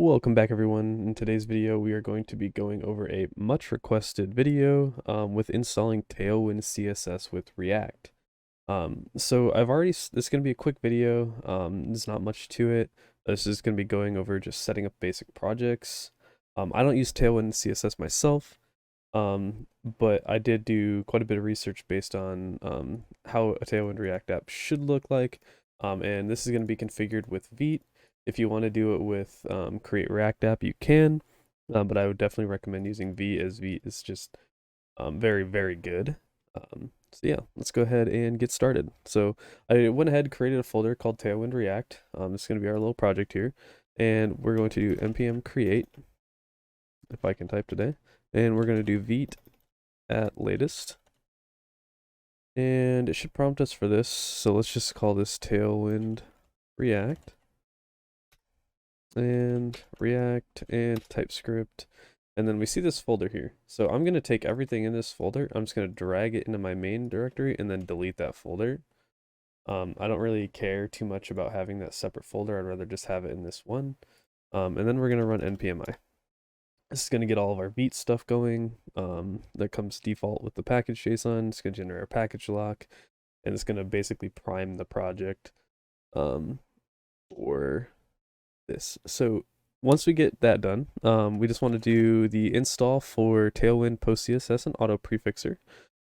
Welcome back everyone. In today's video we are going to be going over a much requested video with installing Tailwind CSS with React. So this is going to be a quick video. There's not much to it. This is going to be going over just setting up basic projects. I don't use Tailwind CSS myself, but I did do quite a bit of research based on how a Tailwind React app should look like. And this is going to be configured with Vite. If you want to do it with Create React App, you can, but I would definitely recommend using Vite, as Vite is just very, very good. So yeah, let's go ahead and get started. So I went ahead and created a folder called Tailwind React. This is going to be our little project here, and we're going to do npm create, if I can type today, and we're going to do Vite at latest. And it should prompt us for this, so let's just call this Tailwind React. And React and TypeScript, and then we see this folder here. So I'm going to take everything in this folder, I'm just going to drag it into my main directory and then delete that folder. I don't really care too much about having that separate folder. I'd rather just have it in this one. And then we're going to run npmi. This is going to get all of our Vite stuff going. That comes default with the package JSON. It's going to generate our package lock, and it's going to basically prime the project for this. So once we get that done, we just want to do the install for Tailwind post CSS and auto prefixer.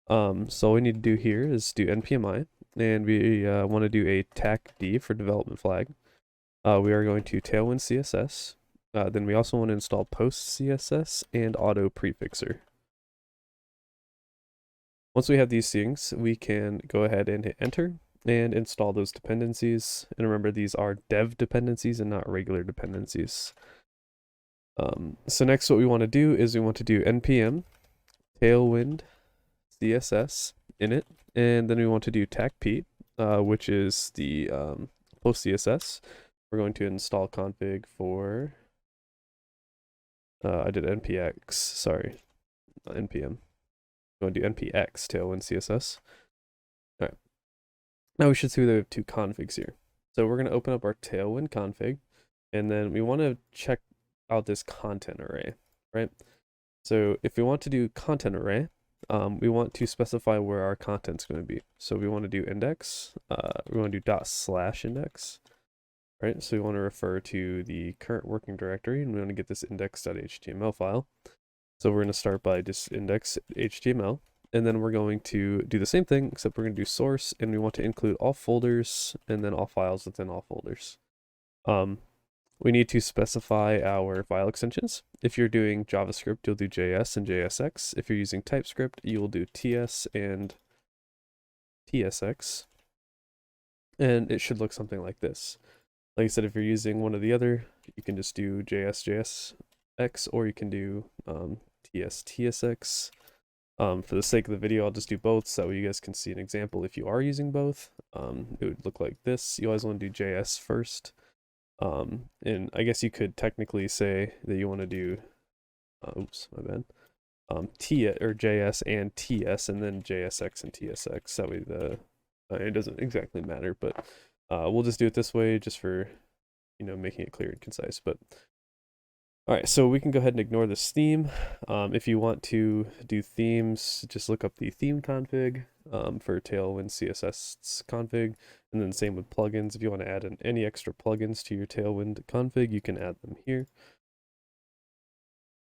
So all we need to do here is do npmi, and we want to do a tacd for development flag. We are going to Tailwind CSS. Then we also want to install post CSS and auto prefixer. Once we have these things, we can go ahead and hit enter and install those dependencies. And remember, these are dev dependencies and not regular dependencies. So next what we want to do is we want to do npm tailwind CSS init, and then we want to do tacp, which is the post CSS. We're going to install config for, I did npx, sorry, not npm. I'm going to do npx tailwind CSS. All right. Now we should see we have two configs here. So we're going to open up our Tailwind config, and then we want to check out this content array, right? So if we want to do content array, we want to specify where our content's going to be. So we want to do index, we want to do /index, right? So we want to refer to the current working directory, and we want to get this index.html file. So we're going to start by just index.html. And then we're going to do the same thing, except we're going to do source, and we want to include all folders and then all files within all folders. We need to specify our file extensions. If you're doing JavaScript, you'll do JS and JSX. If you're using TypeScript, you will do TS and TSX. And it should look something like this. Like I said, if you're using one or the other, you can just do JS, JSX, or you can do TS, TSX. For the sake of the video, I'll just do both so you guys can see an example if you are using both. It would look like this. You always want to do JS first. And I guess you could technically say that you want to do, oops, my bad, T or JS and TS, and then JSX and TSX. That way it doesn't exactly matter, but we'll just do it this way just for, making it clear and concise. But all right, so we can go ahead and ignore this theme. If you want to do themes, just look up the theme config for Tailwind CSS config, and then same with plugins. If you want to add any extra plugins to your Tailwind config, you can add them here.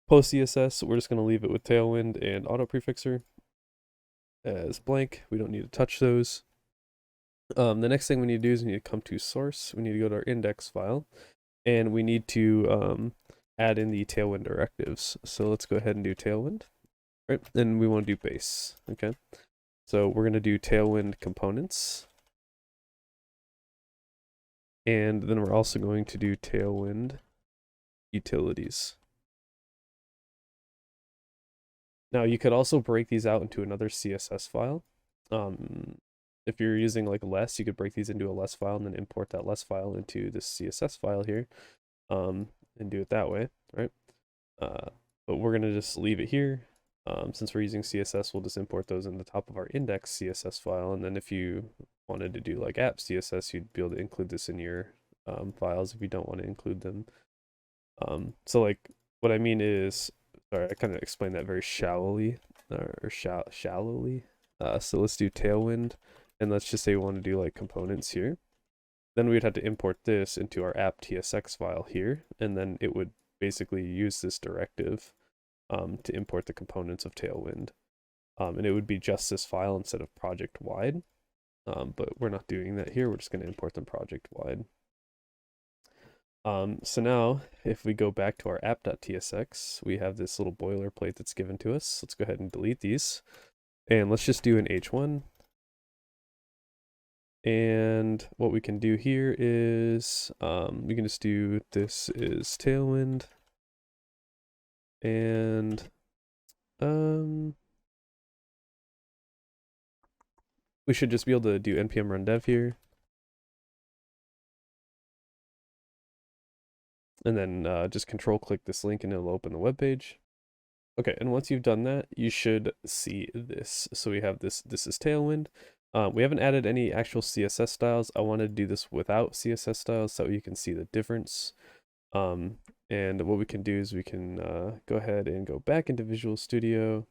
Post CSS, we're just going to leave it with Tailwind and auto prefixer as blank. We don't need to touch those. The next thing we need to do is we need to come to source. We need to go to our index file, and we need to add in the Tailwind directives. So let's go ahead and do Tailwind, right? And we want to do base, okay? So we're going to do Tailwind components. And then we're also going to do Tailwind utilities. Now you could also break these out into another CSS file. If you're using like less, you could break these into a less file and then import that less file into this CSS file here. And do it that way, right? But we're going to just leave it here. Since we're using CSS, we'll just import those in the top of our index CSS file. And then if you wanted to do like app CSS, you'd be able to include this in your files if you don't want to include them So like what I mean is, sorry, I kind of explained that very shallowly, shallowly. So let's do Tailwind, and let's just say we want to do like components here. Then we'd have to import this into our app.tsx file here, and then it would basically use this directive to import the components of Tailwind. And it would be just this file instead of project wide. But we're not doing that here. We're just going to import them project wide. So now, if we go back to our app.tsx, we have this little boilerplate that's given to us. Let's go ahead and delete these. And let's just do an h1. And what we can do here is we can just do this is Tailwind. And we should just be able to do npm run dev here. And then just control click this link and it'll open the web page. Okay, and once you've done that, you should see this. So we have this is Tailwind. We haven't added any actual CSS styles. I wanted to do this without CSS styles so you can see the difference. And what we can do is we can go ahead and go back into Visual Studio.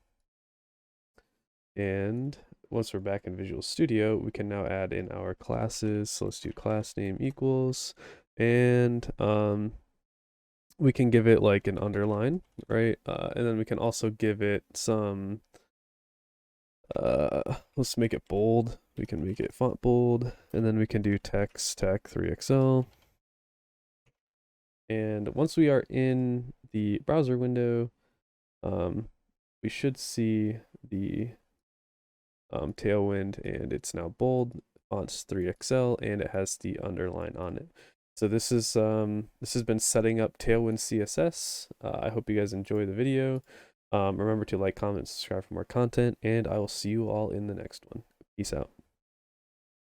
And once we're back in Visual Studio, we can now add in our classes. So let's do class name equals, and we can give it like an underline, right? And then we can also give it some, let's make it bold. We can make it font bold, and then we can do text tech 3XL. And once we are in the browser window, we should see the Tailwind, and it's now bold, fonts 3XL, and it has the underline on it. So this has been setting up Tailwind CSS. I hope you guys enjoy the video. Remember to like, comment, subscribe for more content, and I will see you all in the next one. Peace out.